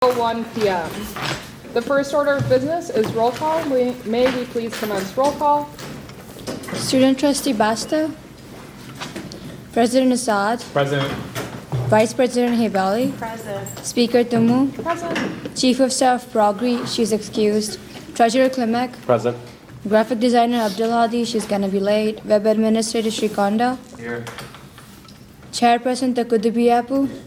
1 p.m. The first order of business is roll call. May we please commence roll call? Student Trustee Basta, President Assad, Present. Vice President Hebali, Present. Speaker Tumu, Present. Chief of Staff Progri, she's excused, Treasurer Klimek, Present. Graphic Designer Abdulhadi, she's gonna be late, Web Administrator Srikonda, Here. Chairperson Takudubiapu,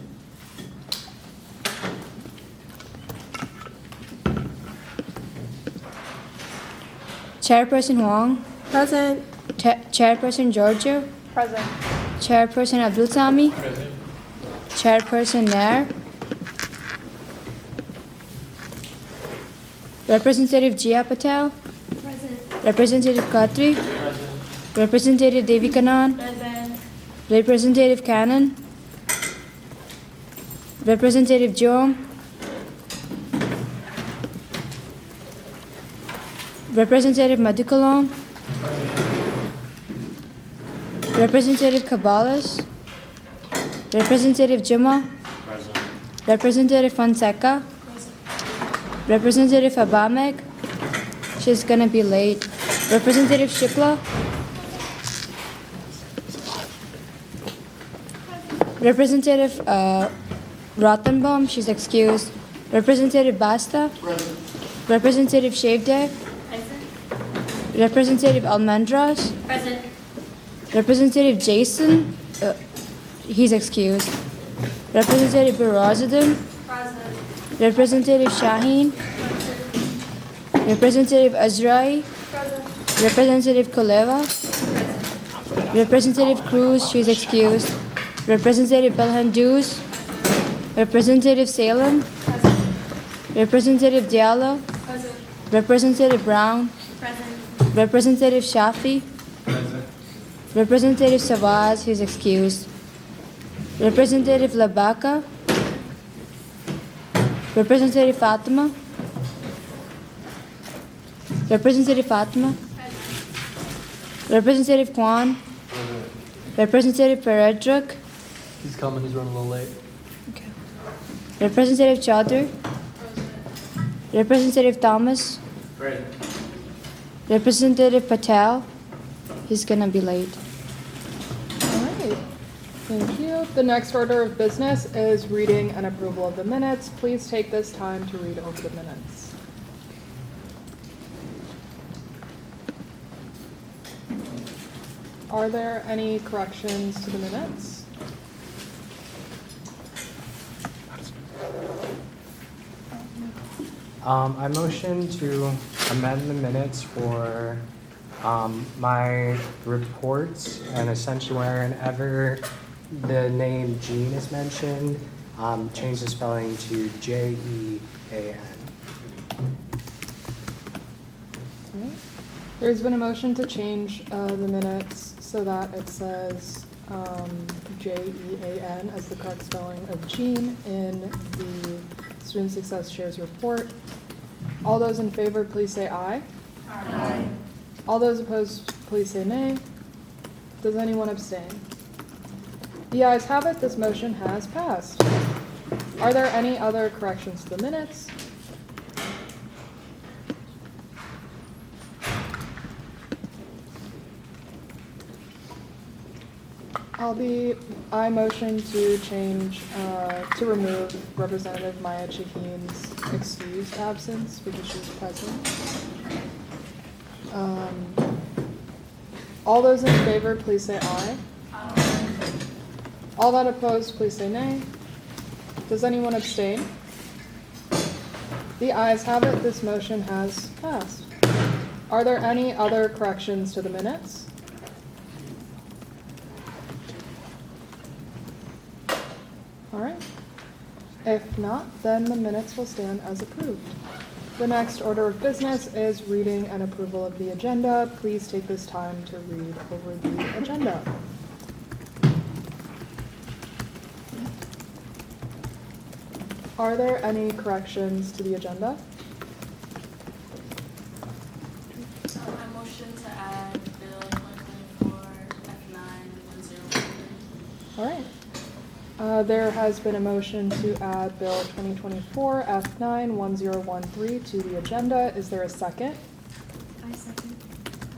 Chairperson Huang, Present. Chairperson Georgia, Present. Chairperson Abdul Sami, Present. Chairperson Nair, Representative Jia Patel, Representative Khatri, Representative Devi Kanan, Representative Cannon, Representative Jom, Representative Madhukalam, Representative Cabalas, Representative Jima, Representative Fonseca, Representative Abamek, she's gonna be late, Representative Shikla, Representative Rothenbaum, she's excused, Representative Basta, Representative Shavdeh, Representative Almendras, Representative Jason, he's excused. Representative Barazuddin, Representative Shaheen, Representative Azrai, Representative Koleva, Representative Cruz, she's excused. Representative Belhanduz, Representative Salem, Representative Diallo, Representative Brown, Representative Shafi, Representative Savaz, he's excused. Representative Labaka, Representative Fatima, Representative Fatima, Representative Kwan, Representative Peredruk, He's coming. He's running a little late. Representative Chaudhary, Representative Thomas, Present. Representative Patel, he's gonna be late. All right. Thank you. The next order of business is reading and approval of the minutes. Please take this time to read over the minutes. Are there any corrections to the minutes? I motion to amend the minutes for my reports, and essentially wherever the name Jean is mentioned, change the spelling to Jean. Alright. There's been a motion to change the minutes so that it says Jean as the correct spelling of Jean in the Student Success Shares report. All those in favor, please say aye. Aye. All those opposed, please say nay. Does anyone abstain? The ayes have it, this motion has passed. Are there any other corrections to the minutes? I motion to change, to remove Representative Maya Chaheen's excused absence because she's present. All those in favor, please say aye. Aye. All that opposed, please say nay. Does anyone abstain? The ayes have it, this motion has passed. Are there any other corrections to the minutes? All right. If not, then the minutes will stand as approved. The next order of business is reading and approval of the agenda. Please take this time to read over the agenda. Are there any corrections to the agenda? I motion to add Bill 2024 F9 10. All right. There has been a motion to add Bill 2024 F91013 to the agenda. Is there a second? I second.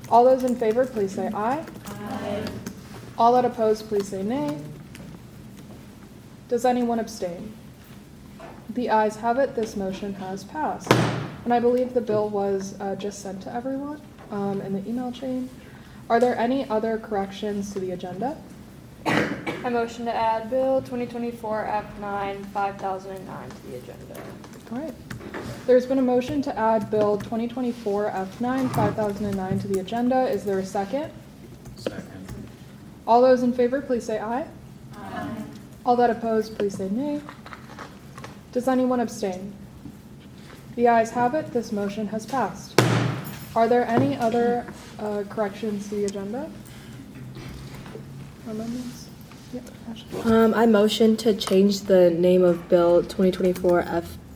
All those in favor, please say aye. Aye. All that oppose, please say nay. Does anyone abstain? The ayes have it, this motion has passed. And I believe the bill was just sent to everyone in the email chain. Are there any other corrections to the agenda? I motion to add Bill 2024 F9 5009 to the agenda. All right. There's been a motion to add Bill 2024 F9 5009 to the agenda. Is there a second? Second. All those in favor, please say aye. Aye. All that oppose, please say nay. Does anyone abstain? The ayes have it, this motion has passed. Are there any other corrections to the agenda? Amendments? Yep, Ashley. I motion to change the name of Bill 2024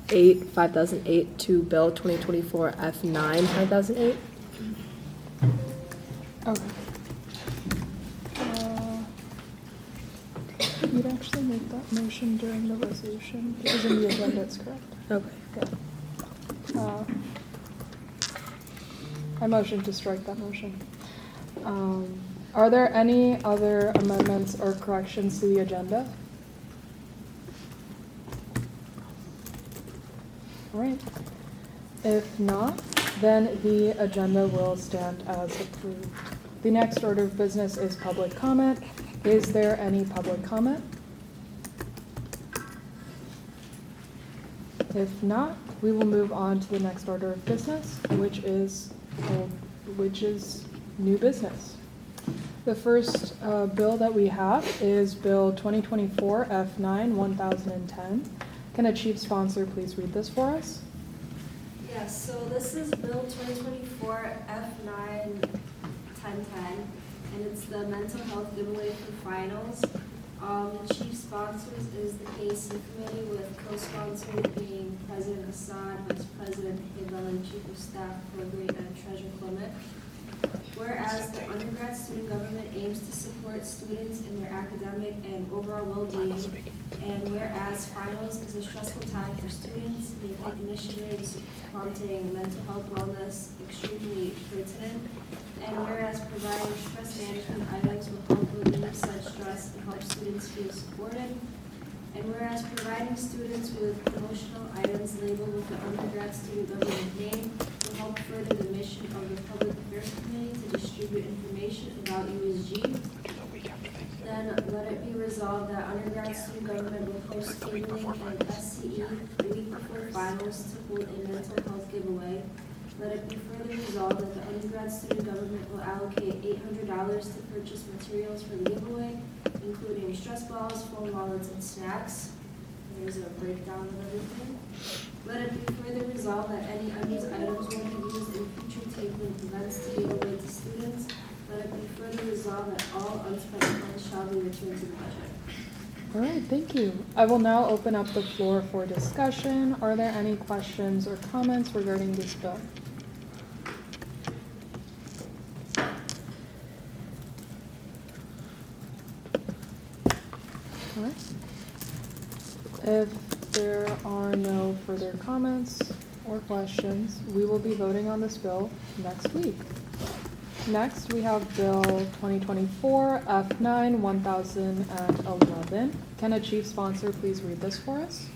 F8 5008 to Bill 2024 F9 5008. Okay. You'd actually make that motion during the resolution, because in the agenda it's correct. Okay. I motion to strike that motion. Are there any other amendments or corrections to the agenda? All right. If not, then the agenda will stand as approved. The next order of business is public comment. Is there any public comment? If not, we will move on to the next order of business, which is new business. The first bill that we have is Bill 2024 F9 1010. Can a chief sponsor please read this for us? Yes, so this is Bill 2024 F9 1010, and it's the mental health giveaway for finals. The chief sponsors is the KC committee, with co-sponsors being President Assad, Vice President Havel, and Chief of Staff Prograde and Treasurer Clement. Whereas the undergrad student government aims to support students in their academic and overall well-being, and whereas finals is a stressful time for students, they take initiatives prompting mental health wellness extremely pertinent, and whereas providing stress management items will help relieve such stress and help students feel supported, and whereas providing students with promotional items labeled with the undergrad student government name will help further the mission of the Public Affairs Committee to distribute information about USG. Then let it be resolved that undergrad student government will host tabling and SCE the week before finals to hold a mental health giveaway. Let it be further resolved that the undergrad student government will allocate $800 to purchase materials for the giveaway, including stress balls, phone wallets, and snacks. There's a breakdown of everything. Let it be further resolved that any unused items will be used in future tabling events to give away to students. Let it be further resolved that all unspent funds shall be returned to the budget. All right, thank you. I will now open up the floor for discussion. Are there any questions or comments regarding this bill? All right. If there are no further comments or questions, we will be voting on this bill next week. Next, we have Bill 2024 F9 1011. Can a chief sponsor please read this for us?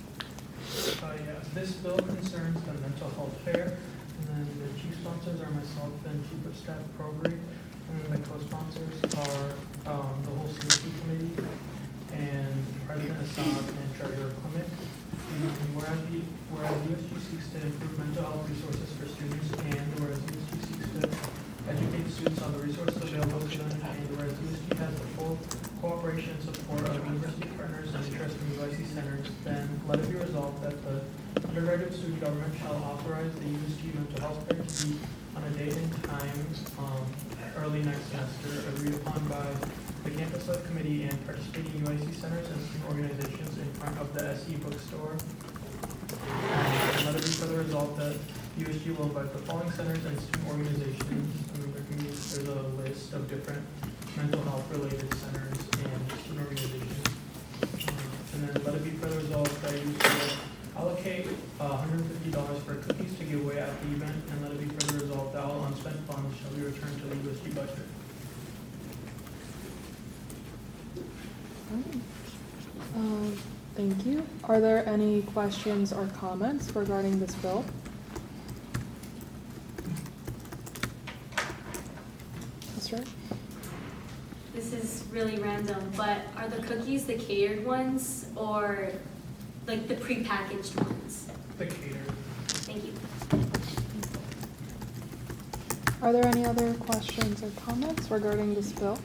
This bill concerns the mental health fair, and then the chief sponsors are myself and Chief of Staff Prograde, and then the co-sponsors are the whole safety committee and President Assad and Treasurer Clement. And whereas USG seeks to improve mental health resources for students, and whereas USG seeks to educate students on the resources available to them, and whereas USG has the full cooperation and support of university partners and interest in UIC centers, then let it be resolved that the undergraduate student government shall authorize the USG mental health fair to be on a date and time early next semester, agreed upon by the campus subcommittee and participating UIC centers and student organizations in front of the SE bookstore. And let it be further resolved that USG will invite the following centers and student organizations. There's a list of different mental health related centers and student organizations. And I used to allocate $150 for cookies to give away at the event, and let it be further resolved that all unspent funds shall be returned to the USG budget. Thank you. Are there any questions or comments regarding this bill? Ms. Wright? This is really random, but are the cookies the catered ones or like the prepackaged ones? The caterer. Thank you. Are there any other questions or comments regarding this bill?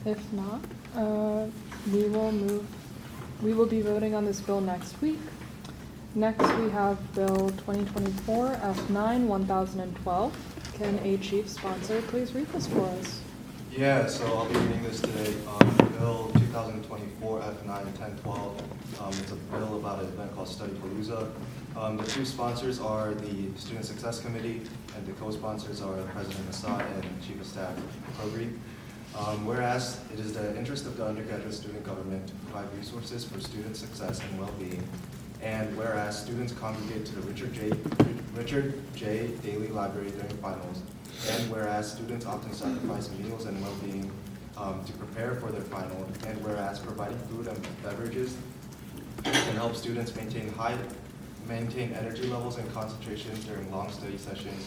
If not, we will be voting on this bill next week. Next, we have Bill 2024 F9 1012. Can a chief sponsor please read this for us? Yeah, so I'll be reading this today. Bill 2024 F9 1012. It's a bill about an event called Study Palooza. The two sponsors are the Student Success Committee, and the co-sponsors are President Assad and Chief of Staff Progre. Whereas it is the interest of the undergraduate student government to provide resources for student success and well-being, and whereas students congregate to the Richard J. Daley Library during finals, and whereas students often sacrifice meals and well-being to prepare for their final, and whereas providing food and beverages can help students maintain energy levels and concentration during long study sessions,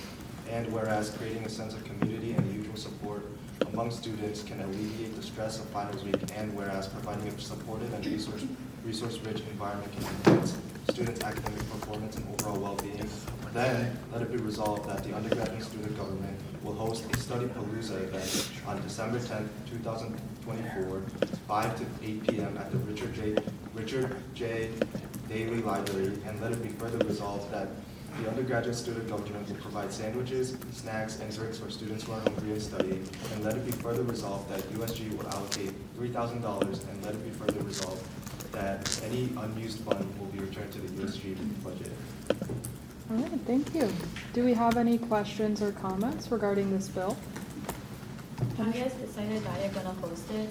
and whereas creating a sense of community and mutual support among students can alleviate the stress of finals week, and whereas providing a supportive and resource-rich environment can enhance students' academic performance and overall well-being, then let it be resolved that the undergraduate student government will host a Study Palooza event on December 10th, 2024, 5 to 8 p.m. at the Richard J. Daley Library, and let it be further resolved that the undergraduate student government will provide sandwiches, snacks, and drinks for students who are hungry and studying, and let it be further resolved that USG will allocate $3,000, and let it be further resolved that any unused fund will be returned to the USG budget. All right, thank you. Do we have any questions or comments regarding this bill? How you guys decided that you're gonna host it,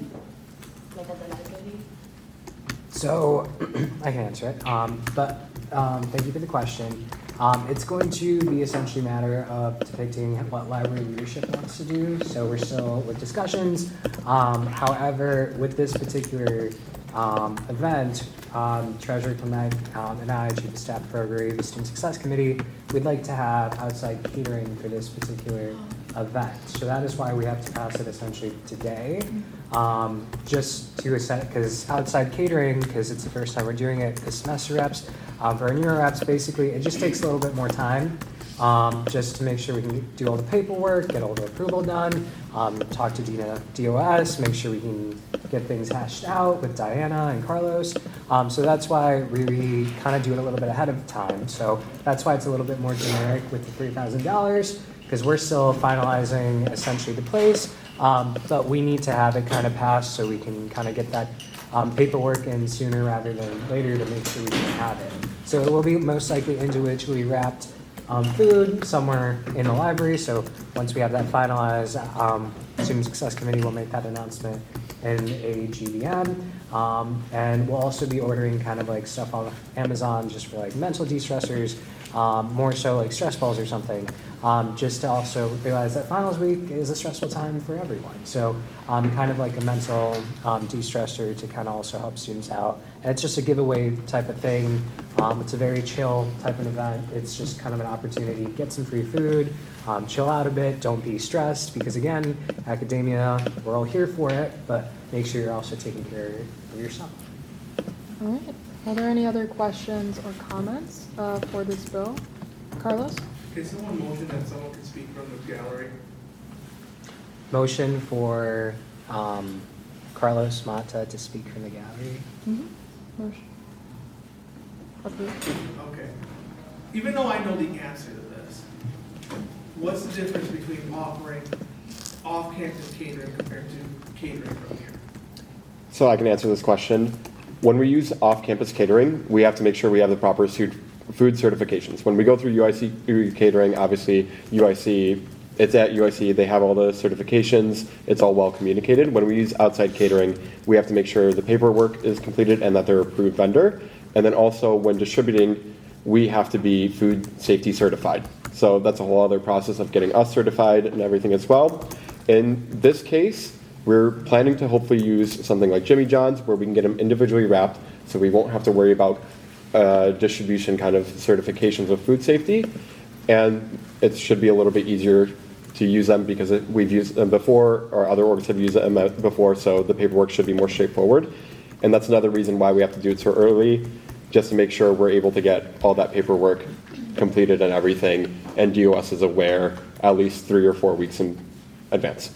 like at the library? So, I can answer it, but thank you for the question. It's going to be essentially a matter of depicting what library leadership wants to do, so we're still with discussions. However, with this particular event, Treasurer Clement and I, Chief of Staff Program, the Student Success Committee, we'd like to have outside catering for this particular event. So that is why we have to pass it essentially today. Just to assess, because outside catering, because it's the first time we're doing it, the semester reps, for our newer reps, basically, it just takes a little bit more time, just to make sure we can do all the paperwork, get all the approval done, talk to Dina DOS, make sure we can get things hashed out with Diana and Carlos. So that's why we kind of do it a little bit ahead of time. So that's why it's a little bit more generic with the $3,000, because we're still finalizing essentially the place, but we need to have it kind of passed so we can kind of get that paperwork in sooner rather than later to make sure we can have it. So it will be most likely individually wrapped food somewhere in the library. So once we have that finalized, Student Success Committee will make that announcement in a GBM. And we'll also be ordering kind of like stuff on Amazon just for like mental de-stressors, more so like stress balls or something, just to also realize that finals week is a stressful time for everyone. So kind of like a mental de-stressor to kind of also help students out. And it's just a giveaway type of thing. It's a very chill type of event. It's just kind of an opportunity to get some free food, chill out a bit, don't be stressed, because again, academia, we're all here for it, but make sure you're also taking care of yourself. All right. Are there any other questions or comments for this bill? Carlos? Can someone motion that someone can speak from the gallery? Motion for Carlos Mata to speak from the gallery. Motion. Approved. Okay. Even though I know the answer to this, what's the difference between offering off-campus catering compared to catering from here? So I can answer this question. When we use off-campus catering, we have to make sure we have the proper food certifications. When we go through UIC catering, obviously UIC it's at UIC, they have all the certifications, it's all well communicated. When we use outside catering, we have to make sure the paperwork is completed and that they're approved vendor. And then also when distributing, we have to be food safety certified. So that's a whole other process of getting us certified and everything as well. In this case, we're planning to hopefully use something like Jimmy John's where we can get them individually wrapped so we won't have to worry about distribution kind of certifications of food safety. And it should be a little bit easier to use them because we've used them before, or other orgs have used them before, so the paperwork should be more straightforward. And that's another reason why we have to do it so early, just to make sure we're able to get all that paperwork completed and everything, and DOS is aware at least 3 or 4 weeks in advance.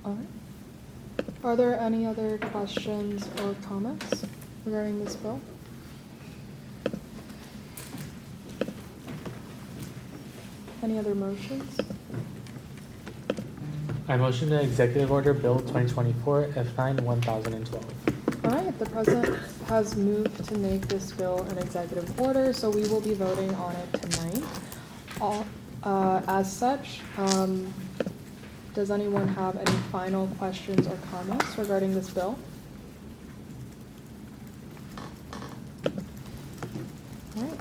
All right. Are there any other questions or comments regarding this bill? Any other motions? I motion to Executive Order Bill 2024 F9 1012. All right, the president has moved to make this bill an executive order, so we will be voting on it tonight. As such, does anyone have any final questions or comments regarding this bill? All right.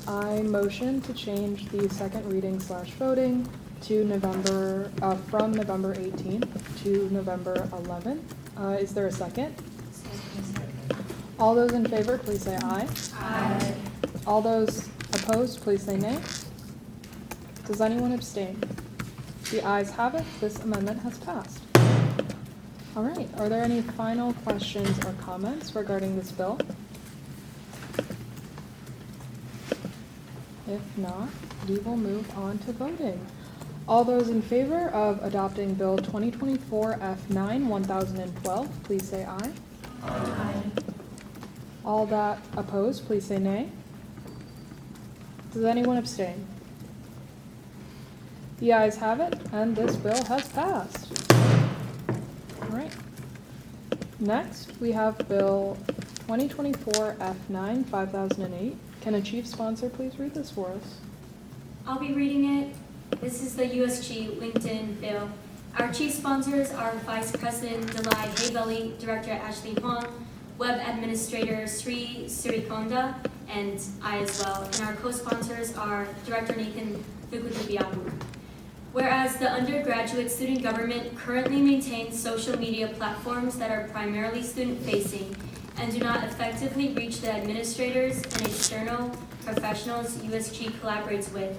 I motion to change the second reading / voting to from November 18th to November 11th. Is there a second? All those in favor, please say aye. Aye. All those opposed, please say nay. Does anyone abstain? The ayes have it. This amendment has passed. All right. Are there any final questions or comments regarding this bill? If not, we will move on to voting. All those in favor of adopting Bill 2024 F9 1012, please say aye. Aye. All that opposed, please say nay. Does anyone abstain? The ayes have it, and this bill has passed. All right. Next, we have Bill 2024 F9 5008. Can a chief sponsor please read this for us? I'll be reading it. This is the USG LinkedIn bill. Our chief sponsors are Vice President Delai Haybelly, Director Ashley Huang, Web Administrator Sri Surikonda, and I as well. And our co-sponsors are Director Nathan Thukutubiapu. Whereas the undergraduate student government currently maintains social media platforms that are primarily student-facing and do not effectively reach the administrators and external professionals USG collaborates with.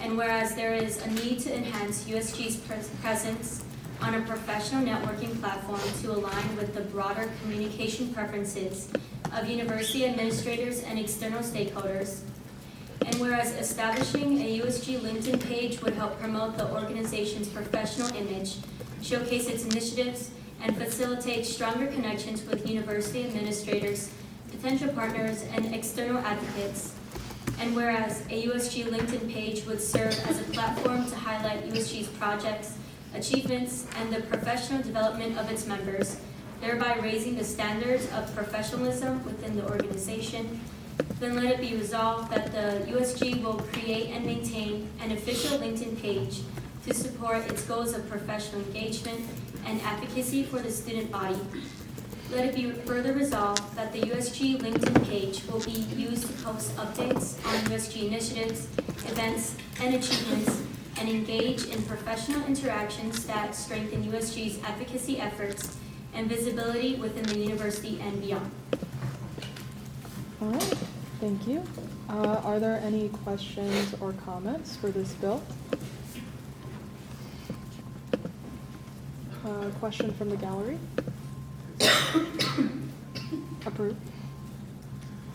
And whereas there is a need to enhance USG's presence on a professional networking platform to align with the broader communication preferences of university administrators and external stakeholders. And whereas establishing a USG LinkedIn page would help promote the organization's professional image, showcase its initiatives, and facilitate stronger connections with university administrators, potential partners, and external advocates. And whereas a USG LinkedIn page would serve as a platform to highlight USG's projects, achievements, and the professional development of its members, thereby raising the standards of professionalism within the organization, then let it be resolved that the USG will create and maintain an official LinkedIn page to support its goals of professional engagement and advocacy for the student body. Let it be further resolved that the USG LinkedIn page will be used to post updates on USG initiatives, events, and achievements, and engage in professional interactions that strengthen USG's advocacy efforts and visibility within the university and beyond. All right, thank you. Are there any questions or comments for this bill? Question from the gallery? Approved.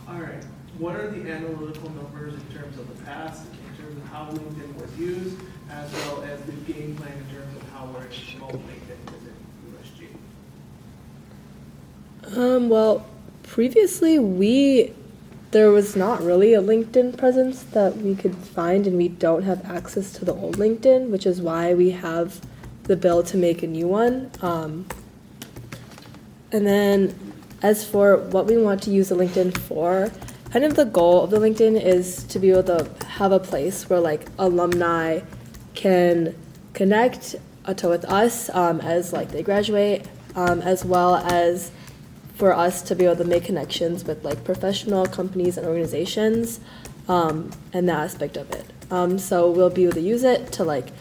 All right, what are the analytical numbers in terms of the past, in terms of how LinkedIn was used, as well as the game plan in terms of how we're going to promote LinkedIn within USG? Well, previously there was not really a LinkedIn presence that we could find, and we don't have access to the old LinkedIn, which is why we have the bill to make a new one. And then as for what we want to use the LinkedIn for, kind of the goal of the LinkedIn is to be able to have a place where like alumni can connect with us as like they graduate, as well as for us to be able to make connections with like professional companies and organizations, and that aspect of it. So we'll be able to use it to like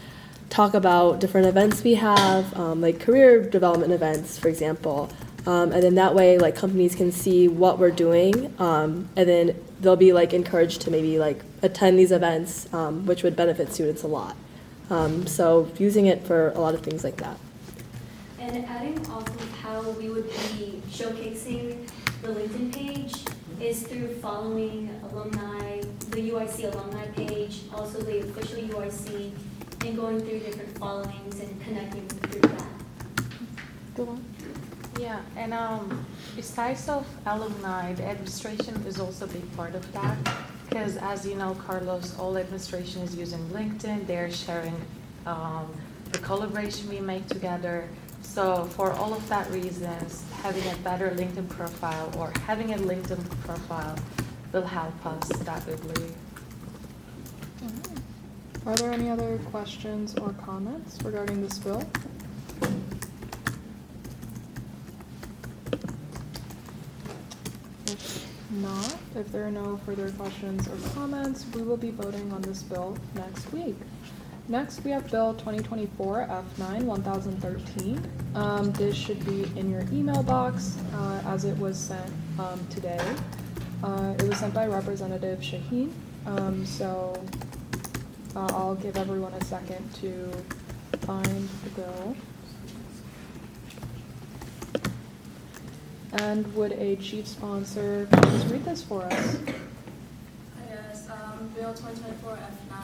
talk about different events we have, like career development events, for example. And then that way, like companies can see what we're doing, and then they'll be like encouraged to maybe like attend these events, which would benefit students a lot. So using it for a lot of things like that. And adding off of how we would be showcasing the LinkedIn page is through following alumni, the UIC alumni page, also the official UIC, and going through different followings and connecting through that. Go on. Yeah, and besides of alumni, the administration is also a big part of that. Because as you know, Carlos, all administration is using LinkedIn. They're sharing the collaboration we make together. So for all of that reasons, having a better LinkedIn profile or having a LinkedIn profile will help us that deeply. Are there any other questions or comments regarding this bill? If not, if there are no further questions or comments, we will be voting on this bill next week. Next, we have Bill 2024 F9 1013. This should be in your email box as it was sent today. It was sent by Representative Shaheen. So I'll give everyone a second to find the bill. And would a chief sponsor please read this for us? Yes, Bill 2024 F9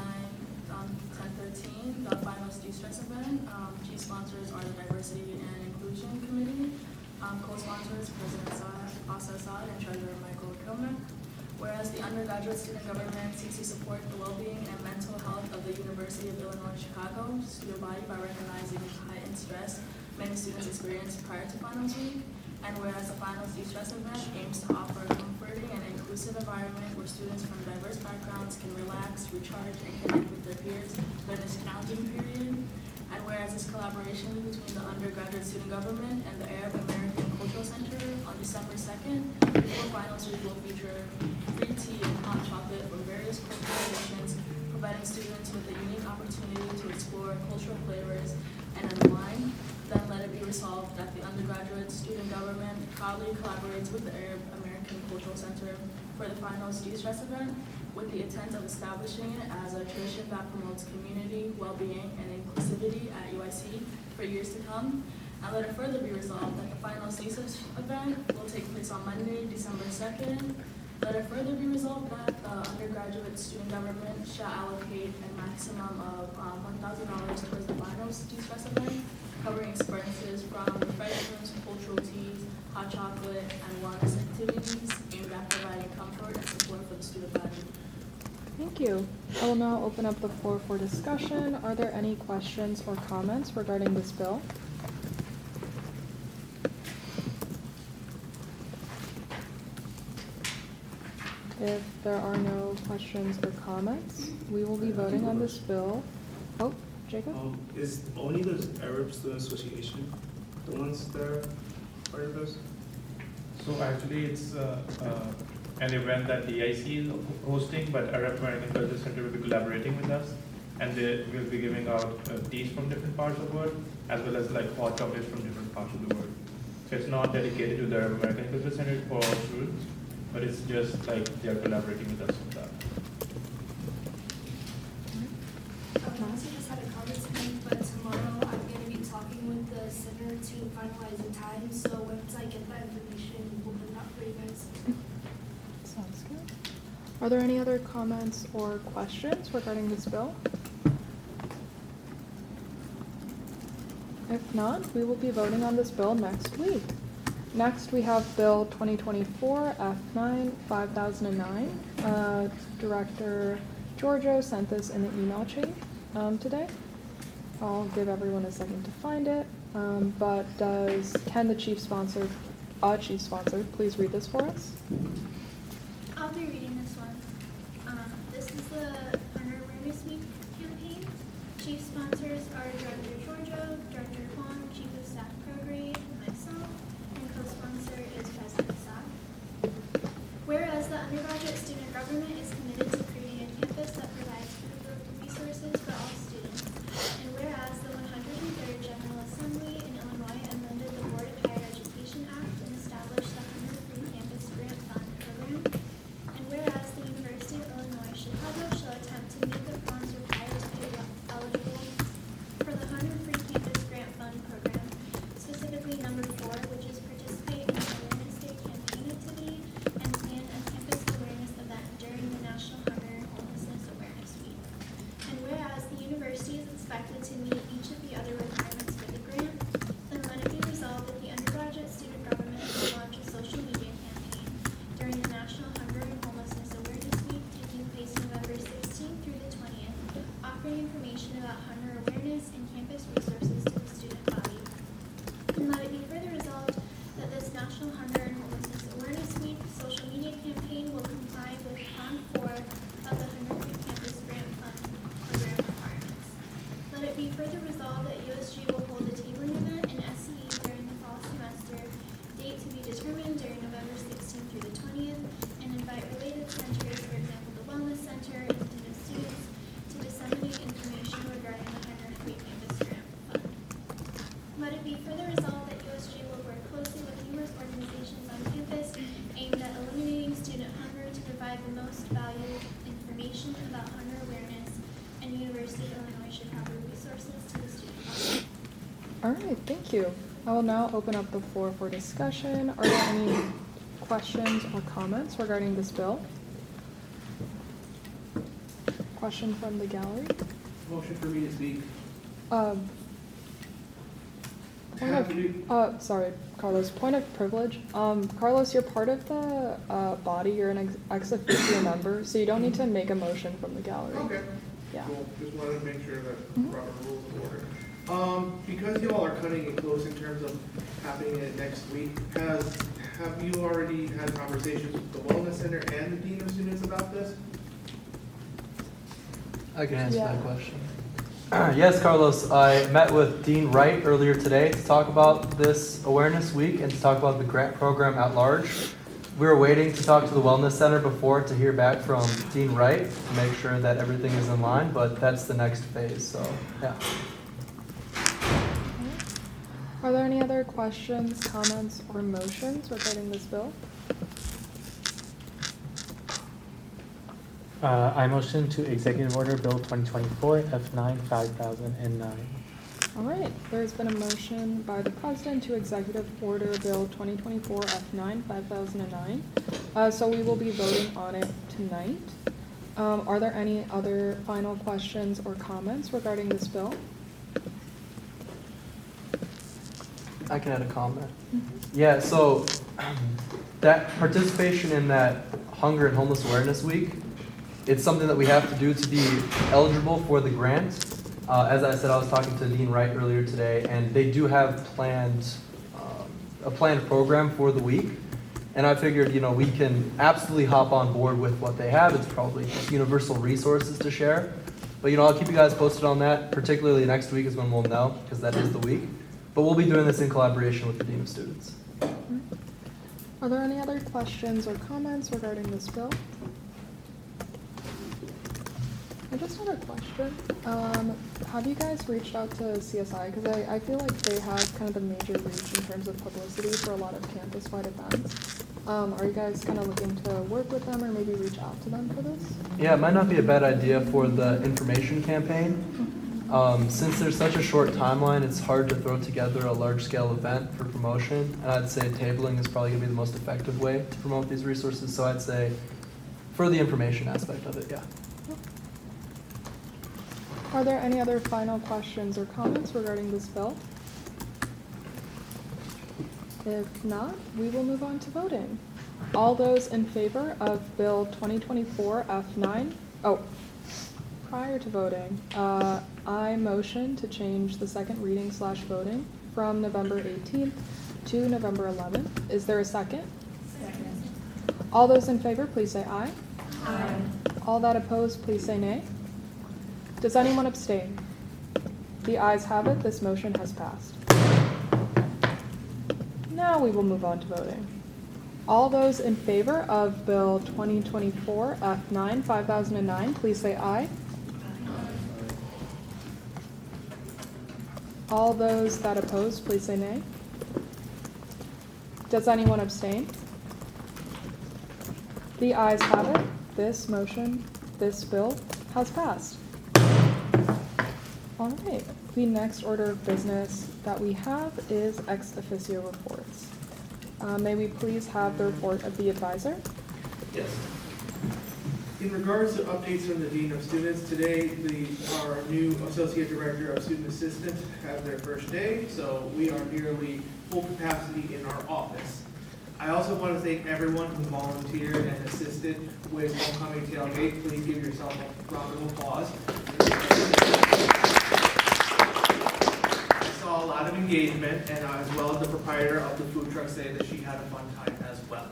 1013, the finals de-stress event. Chief sponsors are the Diversity and Inclusion Committee. Co-sponsors, President Asa Assad and Treasurer Michael Kilmer. Whereas the undergraduate student government seeks to support the well-being and mental health of the University of Illinois Chicago student body by recognizing the heightened stress many students experience prior to finals week. And whereas the finals de-stress event aims to offer a comforting and inclusive environment where students from diverse backgrounds can relax, recharge, and connect with their peers during this challenging period. And whereas this collaboration between the undergraduate student government and the Arab American Cultural Center on December 2nd, before finals week will feature free tea and hot chocolate from various cultural traditions, providing students with a unique opportunity to explore cultural flavors and unwind. Then let it be resolved that the undergraduate student government proudly collaborates with the Arab American Cultural Center for the finals de-stress event with the intent of establishing it as a tradition that promotes community, well-being, and inclusivity at UIC for years to come. And let it further be resolved that the finals de-stress event will take place on Monday, December 2nd. Let it further be resolved that the undergraduate student government shall allocate a maximum of $1,000 towards the finals de-stress event, covering expenses from refreshments, cultural teas, hot chocolate, and wellness activities aimed at providing comfort and support for the student body. Thank you. I will now open up the floor for discussion. Are there any questions or comments regarding this bill? If there are no questions or comments, we will be voting on this bill. Oh, Jacob? Is only the Arab Student Association the ones that are part of this? So actually, it's an event that the EIC is hosting, but Arab American Cultural Center will be collaborating with us, and they will be giving out teas from different parts of the world, as well as like hot chocolates from different parts of the world. So it's not dedicated to the Arab American Cultural Center for students, but it's just like they are collaborating with us on that. I also just had a comment to make, but tomorrow I'm going to be talking with the center to finalize the time, so once I get that information, we'll put it out for you guys. Sounds good. Are there any other comments or questions regarding this bill? If not, we will be voting on this bill next week. Next, we have Bill 2024 F9 5009. Director Giorgio sent this in the email chain today. I'll give everyone a second to find it. But can the chief sponsor, please read this for us? I'll be reading this one. This is the Hunger Awareness Week campaign. Chief sponsors are Director Georgia, Director Huang, Chief of Staff Prograde, and myself, and co-sponsor is President Sa. Whereas the undergraduate student government is committed to creating a campus that provides critical resources for all students, and whereas the 103rd General Assembly in Illinois amended the Board of Higher Education Act and established the Hunger Free Campus Grant Fund program, and whereas the University of Illinois Chicago shall attempt to meet the funds required to be eligible for the Hunger Free Campus Grant Fund program, specifically number 4, which is participate in the Awareness Day campaign activity and plan a campus awareness event during the National Hunger and Homelessness Awareness Week. And whereas the university is expected to meet each of the other requirements for the grant, then let it be resolved that the undergraduate student government will launch a social media campaign during the National Hunger and Homelessness Awareness Week taking place November 16th through the 20th, offering information about hunger awareness and campus resources to the student body. And let it be further resolved that this National Hunger and Homelessness Awareness Week social media campaign will comply with Prong 4 of the Hunger Free Campus Grant Fund program requirements. Let it be further resolved that USG will hold a tabling event in SCE during the fall semester, date to be determined during November 16th through the 20th, and invite related centers, for example, the Wellness Center and student students, to disseminate information regarding the Hunger Free Campus Grant Fund. Let it be further resolved that USG will work closely with numerous organizations on campus aimed at eliminating student hunger to provide the most valued information about hunger awareness and University of Illinois Chicago resources to the student body. All right, thank you. I will now open up the floor for discussion. Are there any questions or comments regarding this bill? Question from the gallery? Motion for me to speak. Sorry, Carlos, point of privilege. Carlos, you're part of the body, you're an ex officio member, so you don't need to make a motion from the gallery. Okay. Yeah. Cool. Just wanted to make sure that proper rules of order. Because you all are cutting it close in terms of having it next week, have you already had conversations with the Wellness Center and the Dean of Students about this? I can answer Yeah. that question. Yes, Carlos, I met with Dean Wright earlier today to talk about this awareness week and to talk about the grant program at large. We were waiting to talk to the Wellness Center before to hear back from Dean Wright to make sure that everything is in line, but that's the next phase, so, yeah. Are there any other questions, comments, or motions regarding this bill? I motion to Executive Order Bill 2024 F9 5009. All right, there's been a motion by the president to Executive Order Bill 2024 F9 5009. So we will be voting on it tonight. Are there any other final questions or comments regarding this bill? I can add a comment. Yeah, so that participation in that Hunger and Homeless Awareness Week, it's something that we have to do to be eligible for the grant. As I said, I was talking to Dean Wright earlier today, and they do have a planned program for the week. And I figured, we can absolutely hop on board with what they have. It's probably just universal resources to share. But, I'll keep you guys posted on that. Particularly next week is when we'll know, because that is the week. But we'll be doing this in collaboration with the Dean of Students. Are there any other questions or comments regarding this bill? I just had a question. Have you guys reached out to CSI? Because I feel like they have kind of the major reach in terms of publicity for a lot of campus-wide events. Are you guys kind of looking to work with them or maybe reach out to them for this? Yeah, it might not be a bad idea for the information campaign. Since there's such a short timeline, it's hard to throw together a large-scale event for promotion. And I'd say tabling is probably going to be the most effective way to promote these resources. So I'd say for the information aspect of it, yeah. Are there any other final questions or comments regarding this bill? If not, we will move on to voting. All those in favor of Bill 2024 F9? Oh, prior to voting, I motion to change the second reading / voting from November 18th to November 11th. Is there a second? Second. All those in favor, please say aye. Aye. All that oppose, please say nay. Does anyone abstain? The ayes have it, this motion has passed. Now we will move on to voting. All those in favor of Bill 2024 F9 5009, please say aye. All those that oppose, please say nay. Does anyone abstain? The ayes have it. This bill has passed. All right, the next order of business that we have is ex officio reports. May we please have the report of the advisor? Yes. In regards to updates from the Dean of Students, today our new Associate Director of Student Assistance had their first day, so we are nearly full capacity in our office. I also want to thank everyone who volunteered and assisted with Homecoming Tailgate. Please give yourself a round of applause. I saw a lot of engagement, and as well as the proprietor of the food truck say that she had a fun time as well.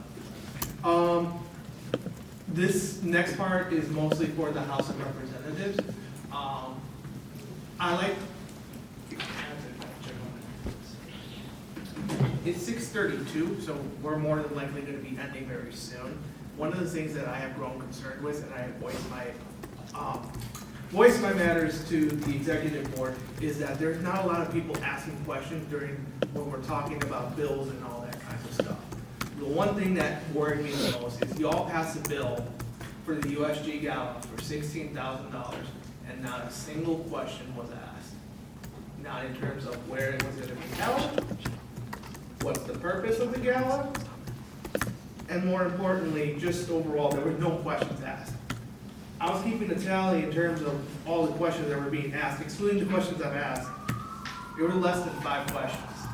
This next part is mostly for the House of Representatives. It's 6:32, so we're more than likely going to be ending very soon. One of the things that I have grown concerned with, and I have voiced my matters to the executive board, is that there's not a lot of people asking questions when we're talking about bills and all that kind of stuff. The one thing that worried me the most is y'all passed a bill for the USG Gala for $16,000, and not a single question was asked. Not in terms of where it was going to be held, what's the purpose of the gala, and more importantly, just overall, there were no questions asked. I was keeping a tally in terms of all the questions that were being asked, excluding the questions I've asked. It were less than 5 questions.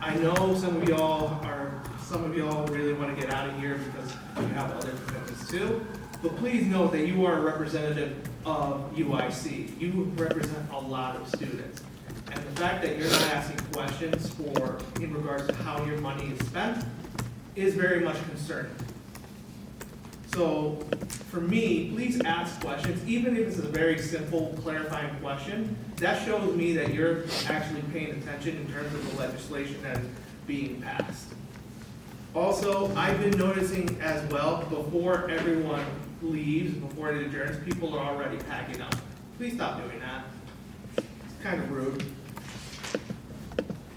I know some of y'all really want to get out of here because you have other commitments too, but please note that you are a representative of UIC. You represent a lot of students. And the fact that you're not asking questions in regards to how your money is spent is very much concerning. So for me, please ask questions, even if it's a very simple clarifying question. That shows me that you're actually paying attention in terms of the legislation that is being passed. Also, I've been noticing as well, before everyone leaves, before it adjourns, people are already packing up. Please stop doing that. It's kind of rude.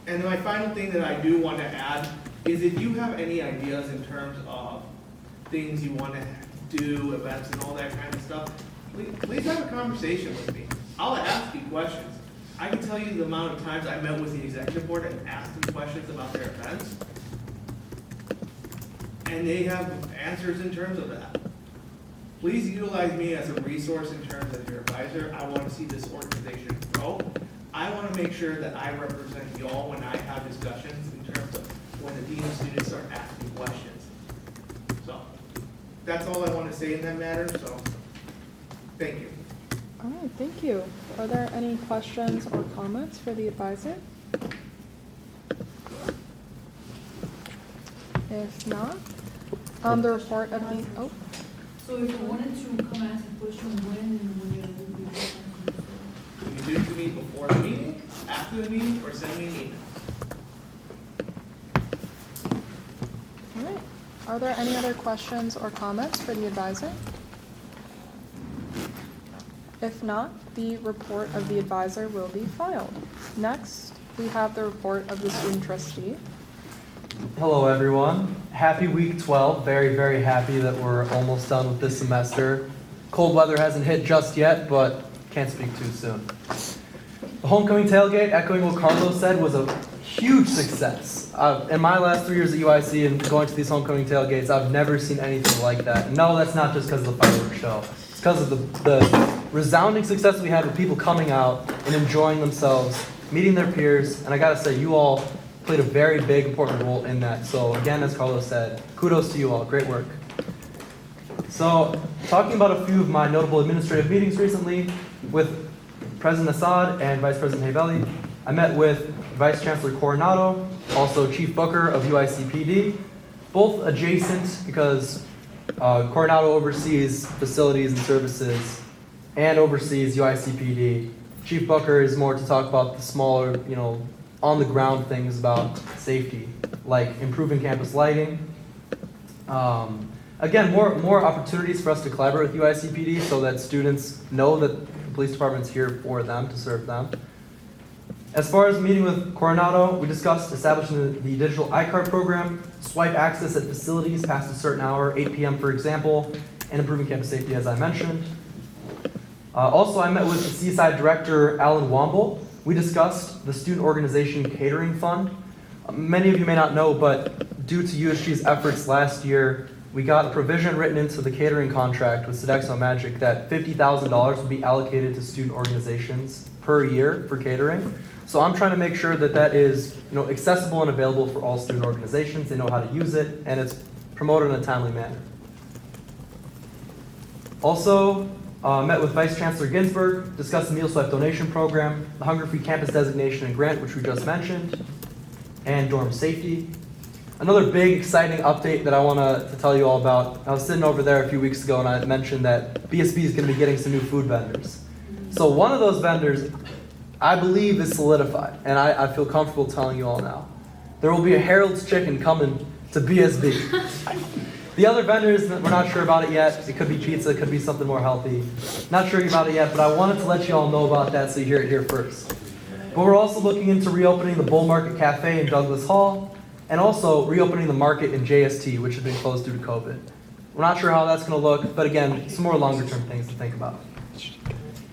And my final thing that I do want to add is if you have any ideas in terms of things you want to do, events and all that kind of stuff, please have a conversation with me. I'll ask you questions. I can tell you the amount of times I met with the executive board and asked them questions about their events. And they have answers in terms of that. Please utilize me as a resource in terms of your advisor. I want to see this organization grow. I want to make sure that I represent y'all when I have discussions in terms of when the Dean of Students start asking questions. So that's all I want to say in that matter, so thank you. All right, thank you. Are there any questions or comments for the advisor? If not, the report of the, So if you wanted to come ask a question, when you will be You can do it to me before the meeting, after the meeting, or send me an email. all right. Are there any other questions or comments for the advisor? If not, the report of the advisor will be filed. Next, we have the report of the student trustee. Hello, everyone. Happy week 12. Very, very happy that we're almost done with this semester. Cold weather hasn't hit just yet, but can't speak too soon. The homecoming tailgate, echoing what Carlos said, was a huge success. In my last 3 years at UIC and going to these homecoming tailgates, I've never seen anything like that. And no, that's not just because of the fireworks show. It's because of the resounding success we had with people coming out and enjoying themselves, meeting their peers, and I gotta say, you all played a very big, important role in that. So again, as Carlos said, kudos to you all. Great work. So talking about a few of my notable administrative meetings recently with President Assad and Vice President Haveli, I met with Vice Chancellor Coronado, also Chief Booker of UICPD, both adjacent because Coronado oversees facilities and services and oversees UICPD. Chief Booker is more to talk about the smaller, on the ground things about safety, like improving campus lighting. Again, more opportunities for us to collaborate with UICPD so that students know that the police department's here for them, to serve them. As far as meeting with Coronado, we discussed establishing the digital iCard program, swipe access at facilities past a certain hour, 8 p.m. for example, and improving campus safety as I mentioned. Also, I met with the Seaside Director, Alan Womble. We discussed the Student Organization Catering Fund. Many of you may not know, but due to USG's efforts last year, we got a provision written into the catering contract with Sodexo Magic that $50,000 would be allocated to student organizations per year for catering. So I'm trying to make sure that that is accessible and available for all student organizations. They know how to use it, and it's promoted in a timely manner. Also, met with Vice Chancellor Ginsburg, discussed the Meal Swipe donation program, the Hunger Free Campus designation and grant, which we just mentioned, and dorm safety. Another big, exciting update that I want to tell you all about. I was sitting over there a few weeks ago, and I mentioned that BSB is going to be getting some new food vendors. So one of those vendors, I believe, is solidified, and I feel comfortable telling you all now. There will be a Harold's Chicken coming to BSB. The other vendors, we're not sure about it yet. It could be pizza, it could be something more healthy. Not sure about it yet, but I wanted to let you all know about that so you hear it here first. But we're also looking into reopening the Bull Market Cafe in Douglas Hall, and also reopening the market in JST, which has been closed due to COVID. We're not sure how that's going to look, but again, some more longer term things to think about.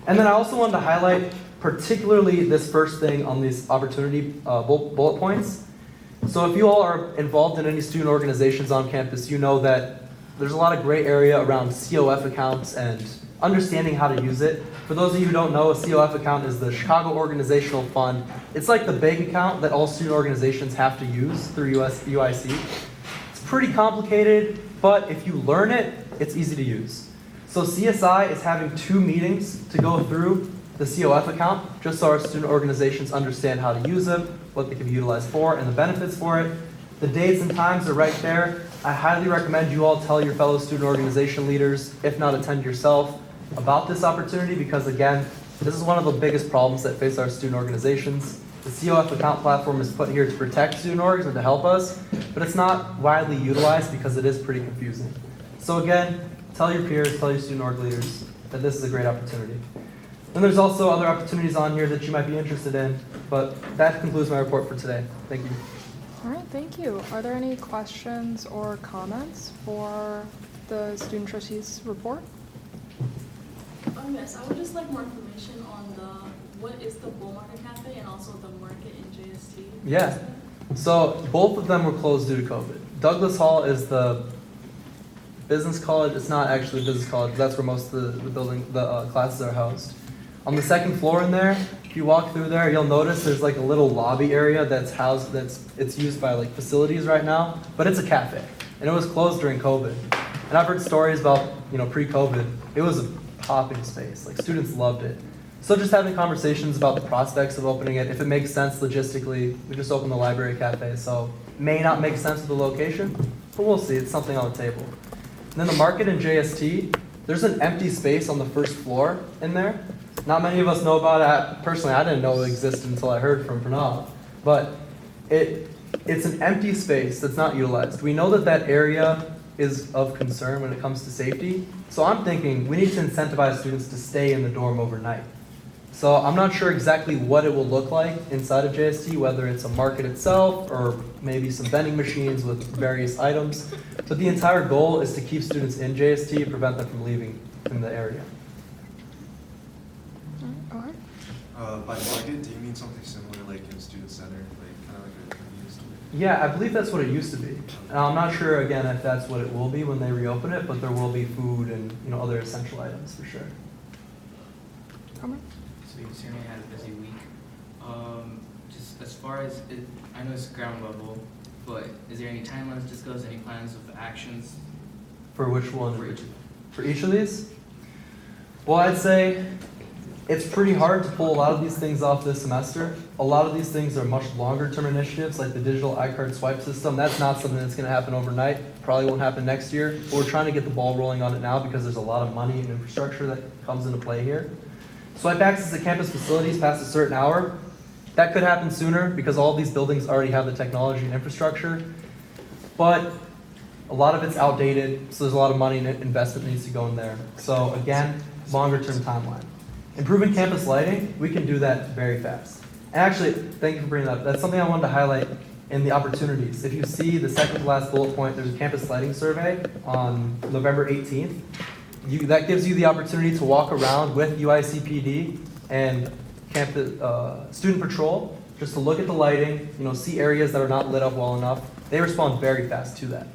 And then I also wanted to highlight particularly this first thing on these opportunity bullet points. So if you all are involved in any student organizations on campus, you know that there's a lot of gray area around COF accounts and understanding how to use it. For those of you who don't know, a COF account is the Chicago Organizational Fund. It's like the bank account that all student organizations have to use through UIC. It's pretty complicated, but if you learn it, it's easy to use. So CSI is having 2 meetings to go through the COF account, just so our student organizations understand how to use it, what they can be utilized for, and the benefits for it. The dates and times are right there. I highly recommend you all tell your fellow student organization leaders, if not attend yourself, about this opportunity, because again, this is one of the biggest problems that face our student organizations. The COF account platform is put here to protect student orgs and to help us, but it's not widely utilized because it is pretty confusing. So again, tell your peers, tell your student org leaders that this is a great opportunity. And there's also other opportunities on here that you might be interested in, but that concludes my report for today. Thank you. All right, thank you. Are there any questions or comments for the student trustees report? Yes, I would just like more information on what is the Bull Market Cafe and also the market in JST? Yeah, so both of them were closed due to COVID. Douglas Hall is the business college. It's not actually a business college, but that's where most of the classes are housed. On the second floor in there, if you walk through there, you'll notice there's like a little lobby area that's housed, it's used by like facilities right now, but it's a cafe, and it was closed during COVID. And I've heard stories about, pre-COVID, it was a popping space, like students loved it. So just having conversations about the prospects of opening it, if it makes sense logistically, we just opened the library cafe, so may not make sense with the location, but we'll see, it's something on the table. And then the market in JST, there's an empty space on the first floor in there. Not many of us know about it. Personally, I didn't know it existed until I heard from Pranav. But it's an empty space that's not utilized. We know that that area is of concern when it comes to safety. So I'm thinking we need to incentivize students to stay in the dorm overnight. So I'm not sure exactly what it will look like inside of JST, whether it's a market itself or maybe some vending machines with various items. But the entire goal is to keep students in JST and prevent them from leaving in the area. By market, do you mean something similar like in student center, like kind of like a convenience store? Yeah, I believe that's what it used to be. I'm not sure, again, if that's what it will be when they reopen it, but there will be food and other essential items for sure. So you certainly had a busy week. Just as far as it, I know it's ground level, but is there any timelines discussed, any plans of actions? For which one? For each. For each of these? Well, I'd say It's pretty hard to pull a lot of these things off this semester. A lot of these things are much longer term initiatives, like the digital iCard swipe system. That's not something that's gonna happen overnight, probably won't happen next year. But we're trying to get the ball rolling on it now because there's a lot of money and infrastructure that comes into play here. Swipe access to campus facilities past a certain hour. That could happen sooner because all of these buildings already have the technology and infrastructure. But a lot of it's outdated, so there's a lot of money and investment needs to go in there. So again, longer term timeline. Improving campus lighting, we can do that very fast. And actually, thank you for bringing that up. That's something I wanted to highlight in the opportunities. If you see the second to last bullet point, there's a campus lighting survey on November 18th. That gives you the opportunity to walk around with UICPD and campus student patrol, just to look at the lighting, see areas that are not lit up well enough. They respond very fast to that.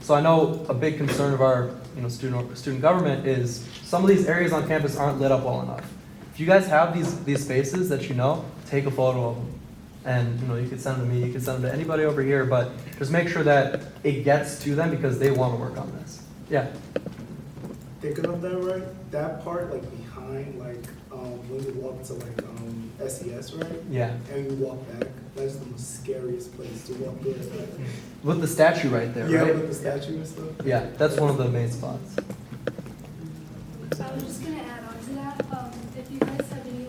So I know a big concern of our student government is some of these areas on campus aren't lit up well enough. If you guys have these spaces that take a photo of them. And you could send them to me, you could send them to anybody over here, but just make sure that it gets to them because they want to work on this. Yeah. Thinking of that, right? That part, behind, when you walk to, SES, right? Yeah. And you walk back, that's the most scariest place to walk through. With the statue right there, Yeah, right? with the statue and stuff. Yeah, that's one of the main spots. So I was just gonna add on to that, if you guys have any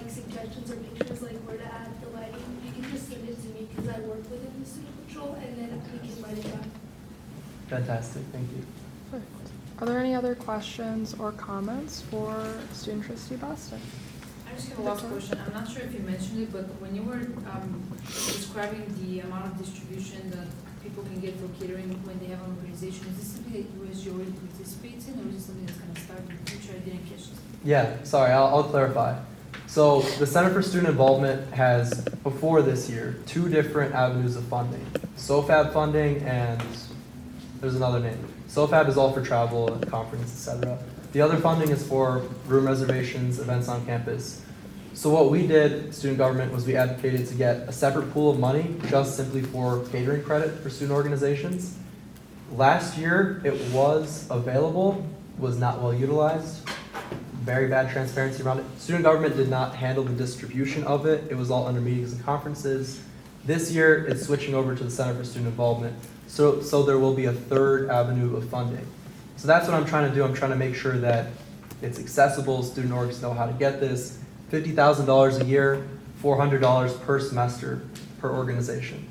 suggestions or pictures where to add the lighting, you can just send it to me because I work within the student patrol and then we can light it up. Fantastic, thank you. Perfect. Are there any other questions or comments for Student Trustee Boston? I just have a last question. I'm not sure if you mentioned it, but when you were describing the amount of distribution that people can get for catering when they have an organization, is this something that USG already participates in, or is this something that's going to start in the future? I didn't catch this. Yeah, sorry, I'll clarify. So the Center for Student Involvement has, before this year, 2 different avenues of funding. SOFAB funding and there's another name. SOFAB is all for travel and conference, etc. The other funding is for room reservations, events on campus. So what we did, student government, was we advocated to get a separate pool of money just simply for catering credit for student organizations. Last year, it was available, was not well utilized. Very bad transparency around it. Student government did not handle the distribution of it. It was all under meetings and conferences. This year, it's switching over to the Center for Student Involvement. So there will be a 3rd avenue of funding. So that's what I'm trying to do. I'm trying to make sure that it's accessible, student orgs know how to get this. $50,000 a year, $400 per semester per organization.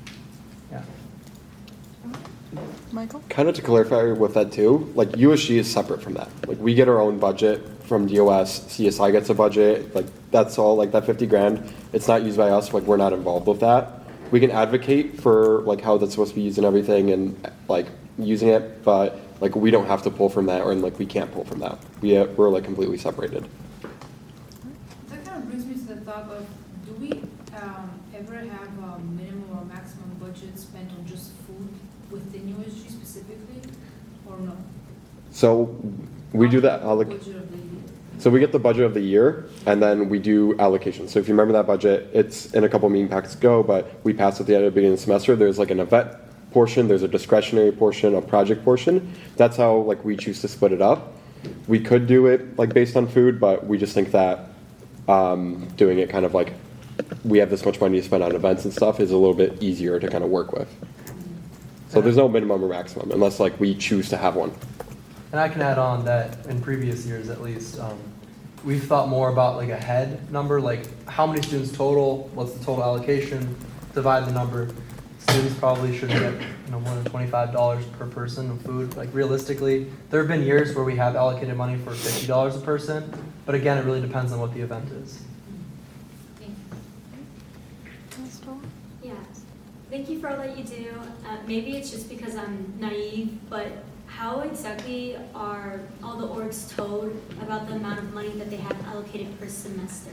Yeah. Michael? Kind of to clarify with that too, USG is separate from that. We get our own budget from DOS, CSI gets a budget, that's all, that 50 grand. It's not used by us, we're not involved with that. We can advocate for how that's supposed to be used and everything and using it, but we don't have to pull from that or we can't pull from that. We're completely separated. That kind of brings me to the thought of, do we ever have a minimum or maximum budget spent on just food within USG specifically, or no? So we do that. Budget of the year. So we get the budget of the year, and then we do allocations. So if you remember that budget, it's in a couple meeting packs ago, but we pass at the end of the beginning of the semester. There's an event portion, there's a discretionary portion, a project portion. That's how we choose to split it up. We could do it based on food, but we just think that doing it kind of we have this much money to spend on events and stuff is a little bit easier to kind of work with. So there's no minimum or maximum unless we choose to have one. And I can add on that in previous years at least, we've thought more about a head number, how many students total, what's the total allocation, divide the number. Students probably shouldn't get more than $25 per person of food. Realistically, there have been years where we have allocated money for $50 a person, but again, it really depends on what the event is. Yeah, thank you for all that you do. Maybe it's just because I'm naive, but how exactly are all the orgs told about the amount of money that they have allocated per semester?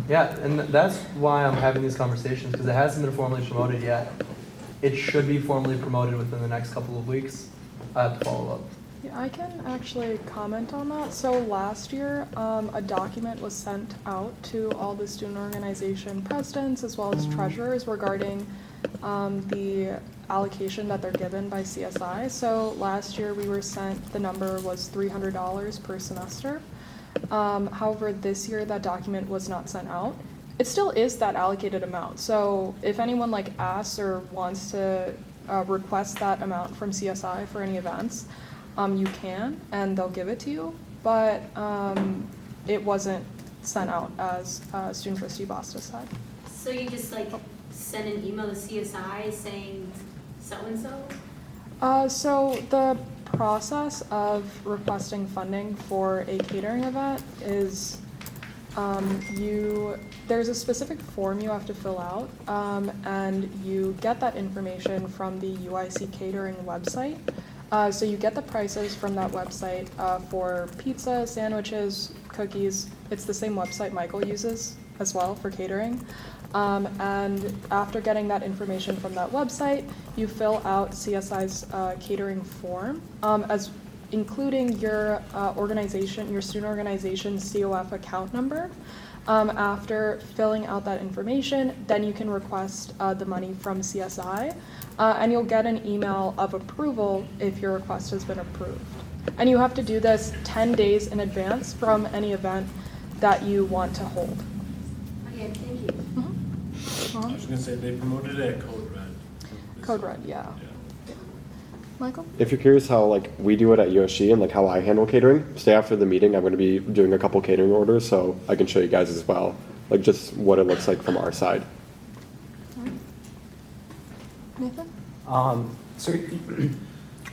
Yeah, and that's why I'm having these conversations, because it hasn't been formally promoted yet. It should be formally promoted within the next couple of weeks. I have to follow up. Yeah, I can actually comment on that. So last year, a document was sent out to all the student organization presidents as well as treasurers regarding the allocation that they're given by CSI. So last year we were sent, the number was $300 per semester. However, this year that document was not sent out. It still is that allocated amount. So if anyone like asks or wants to request that amount from CSI for any events, you can, and they'll give it to you. But it wasn't sent out as Student Trustee Basta said. So you just like send an email to CSI saying so-and-so? So the process of requesting funding for a catering event is there's a specific form you have to fill out, and you get that information from the UIC catering website. So you get the prices from that website for pizza, sandwiches, cookies. It's the same website Michael uses as well for catering. And after getting that information from that website, you fill out CSI's catering form, as including your organization, your student organization COF account number. After filling out that information, then you can request the money from CSI, and you'll get an email of approval if your request has been approved. And you have to do this 10 days in advance from any event that you want to hold. Okay, thank you. I was gonna say, they promoted it at Code Red. Code Red, yeah. Michael? If you're curious how like we do it at USG and like how I handle catering, stay after the meeting. I'm going to be doing a couple catering orders, so I can show you guys as well, like just what it looks like from our side. Nathan? So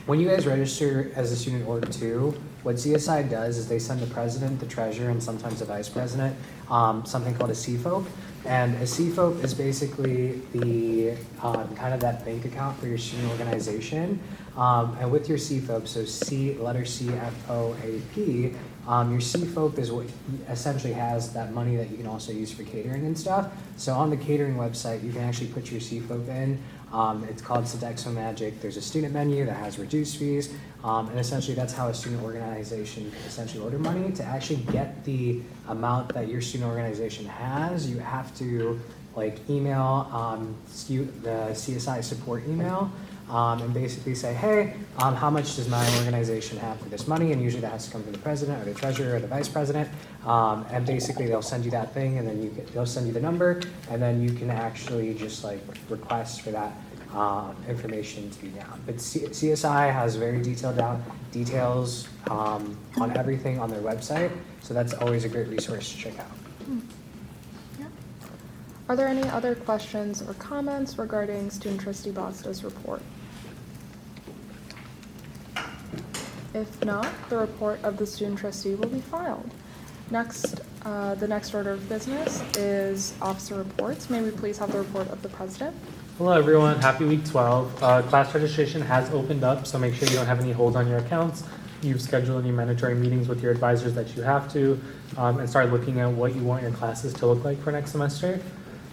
when you guys register as a student org 2, what CSI does is they send the president, the treasurer, and sometimes the vice president something called a CFOP. And a CFOP is basically the kind of that bank account for your student organization. And with your CFOP, so letter C, F, O, A, P, your CFOP is what essentially has that money that you can also use for catering and stuff. So on the catering website, you can actually put your CFOP in. It's called Sodexo Magic. There's a student menu that has reduced fees. And essentially that's how a student organization can essentially order money. To actually get the amount that your student organization has, you have to like email the CSI support email and basically say, hey, how much does my organization have for this money? And usually that has to come from the president or the treasurer or the vice president. And basically they'll send you that thing, and then they'll send you the number, and then you can actually just like request for that information to be down. But CSI has very detailed details on everything on their website, so that's always a great resource to check out. Yeah. Are there any other questions or comments regarding Student Trustee Basta's report? If not, the report of the student trustee will be filed. Next, the next order of business is officer reports. May we please have the report of the president? Hello everyone, happy week 12. Class registration has opened up, so make sure you don't have any hold on your accounts. You've scheduled any mandatory meetings with your advisors that you have to, and start looking at what you want your classes to look like for next semester.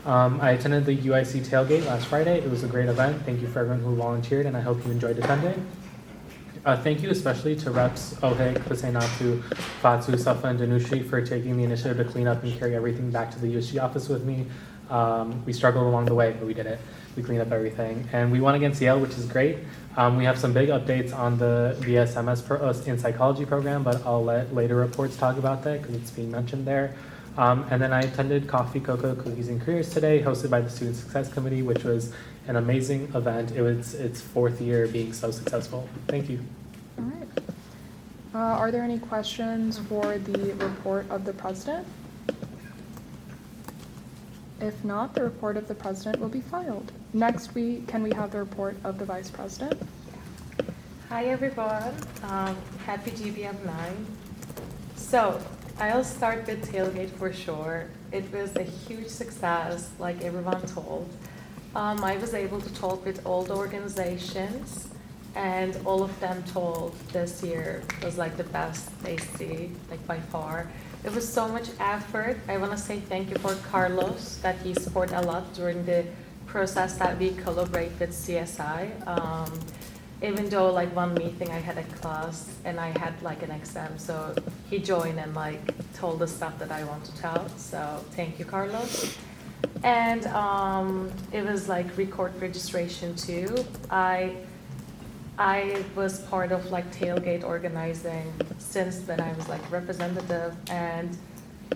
I attended the UIC tailgate last Friday. It was a great event. Thank you for everyone who volunteered, and I hope you enjoyed attending. Thank you especially to Reps Ohik, Kusainatu, Fatsu, Safa, and Danushi for taking the initiative to clean up and carry everything back to the USG office with me. We struggled along the way, but we did it. We cleaned up everything. And we won against Yale, which is great. We have some big updates on the VSMS in psychology program, but I'll let later reports talk about that because it's being mentioned there. And then I attended Coffee, Cocoa, Cookies, and Careers today, hosted by the Student Success Committee, which was an amazing event. It was its 4th year being so successful. Thank you. All right. Are there any questions for the report of the president? If not, the report of the president will be filed. Next, can we have the report of the vice president? Hi everyone, happy GBM 9. So I'll start with tailgate for sure. It was a huge success, like everyone told. I was able to talk with all the organizations, and all of them told this year was like the best they see, like by far. It was so much effort. I want to say thank you for Carlos, that he supported a lot during the process that we collaborate with CSI. Even though like one meeting I had a class and I had like an exam, so he joined and like told the stuff that I want to tell. So thank you, Carlos. And it was like record registration too. I was part of like tailgate organizing since when I was like representative, and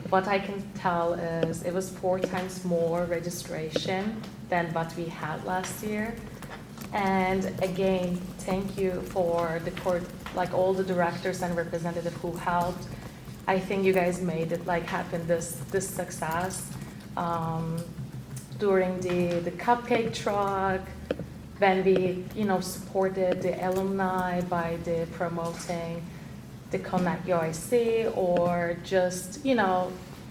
what I can tell is it was 4 times more registration than what we had last year. And again, thank you for the court, like all the directors and representatives who helped. I think you guys made it like happen this success during the cupcake truck, when we supported the alumni by the promoting the Connect UIC, or just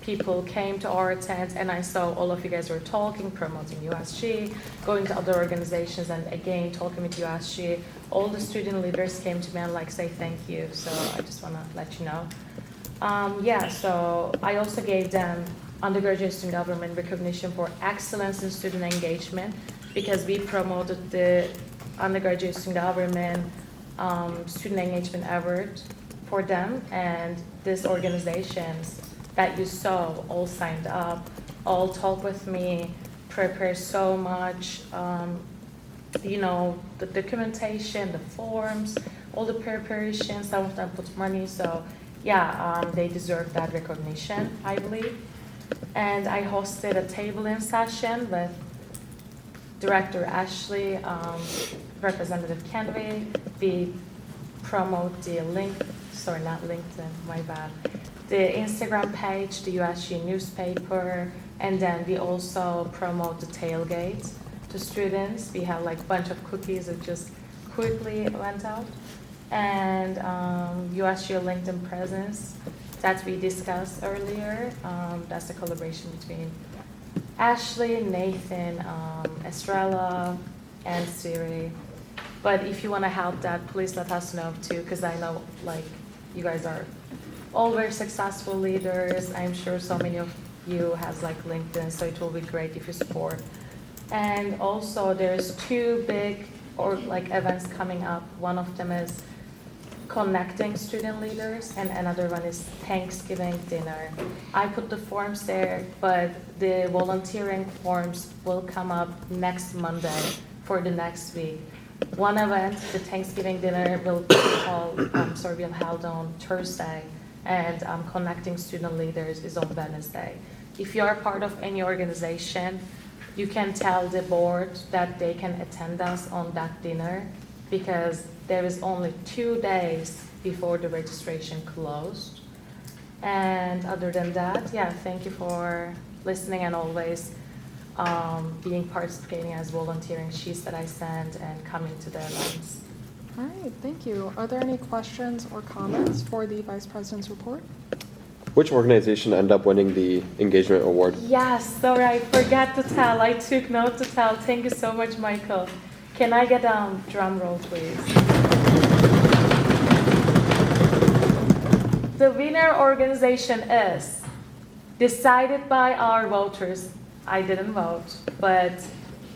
people came to our tent and I saw all of you guys were talking, promoting USG, going to other organizations, and again talking with USG. All the student leaders came to me and like say thank you. So I just want to let you know. So I also gave them undergraduate student government recognition for excellence in student engagement, because we promoted the undergraduate student government student engagement award for them, and these organizations that you saw all signed up, all talk with me, prepare so much, the documentation, the forms, all the preparation, some of them put money, so they deserve that recognition, I believe. And I hosted a table-in session with Director Ashley, Representative Kenway. We promote the the Instagram page, the USG newspaper, and then we also promote the tailgate to students. We have like a bunch of cookies that just quickly went out. And USG LinkedIn presence that we discussed earlier. That's a collaboration between Ashley, Nathan, Estrella, and Siri. But if you want to help that, please let us know too, because I know like you guys are all very successful leaders. I'm sure so many of you has like LinkedIn, so it will be great if you support. And also there's 2 big events coming up. One of them is connecting student leaders, and another one is Thanksgiving dinner. I put the forms there, but the volunteering forms will come up next Monday for the next week. One event, the Thanksgiving dinner, will be held on Thursday, and connecting student leaders is on Wednesday. If you are part of any organization, you can tell the board that they can attend us on that dinner, because there is only 2 days before the registration closed. And other than that, thank you for listening and always participating as volunteering sheets that I send and coming to the events. All right, thank you. Are there any questions or comments for the Vice President's report? Which organization ended up winning the engagement award? Yes, sorry, I forgot to tell. I took note to tell. Thank you so much, Michael. Can I get a drum roll, please? The winner organization is decided by our voters. I didn't vote, but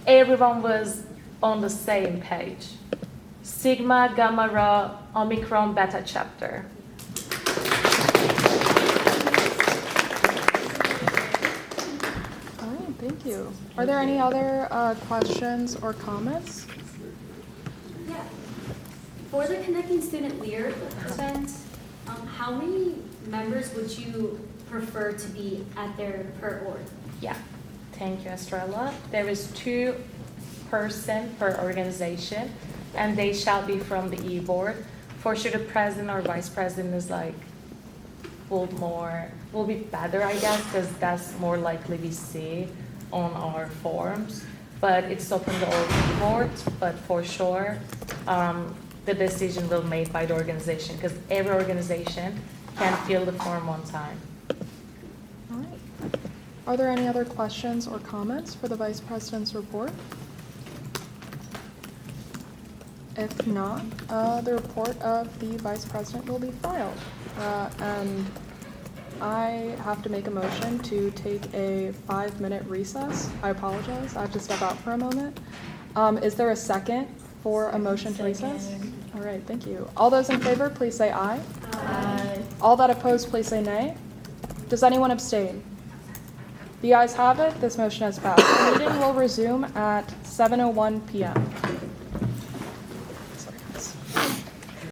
everyone was on the same page. Sigma Gamma Rho Omicron Beta Chapter. All right, thank you. Are there any other questions or comments? Yeah. For the Connecting Student Leader event, how many members would you prefer to be at there per org? Yeah, thank you, Estrella. There is 2 person per organization, and they shall be from the e-board. For sure, the president or vice president is will be better, I guess, because that's more likely we see on our forms. But it's open to all e-board, but for sure, the decision will be made by the organization, because every organization can fill the form one time. All right. Are there any other questions or comments for the Vice President's report? If not, the report of the Vice President will be filed. And I have to make a motion to take a 5-minute recess. I apologize, I have to step out for a moment. Is there a second for a motion to recess? All right, thank you. All those in favor, please say aye. Aye. All that oppose, please say nay. Does anyone abstain? The ayes have it, this motion has passed. The meeting will resume at 7:01 p.m.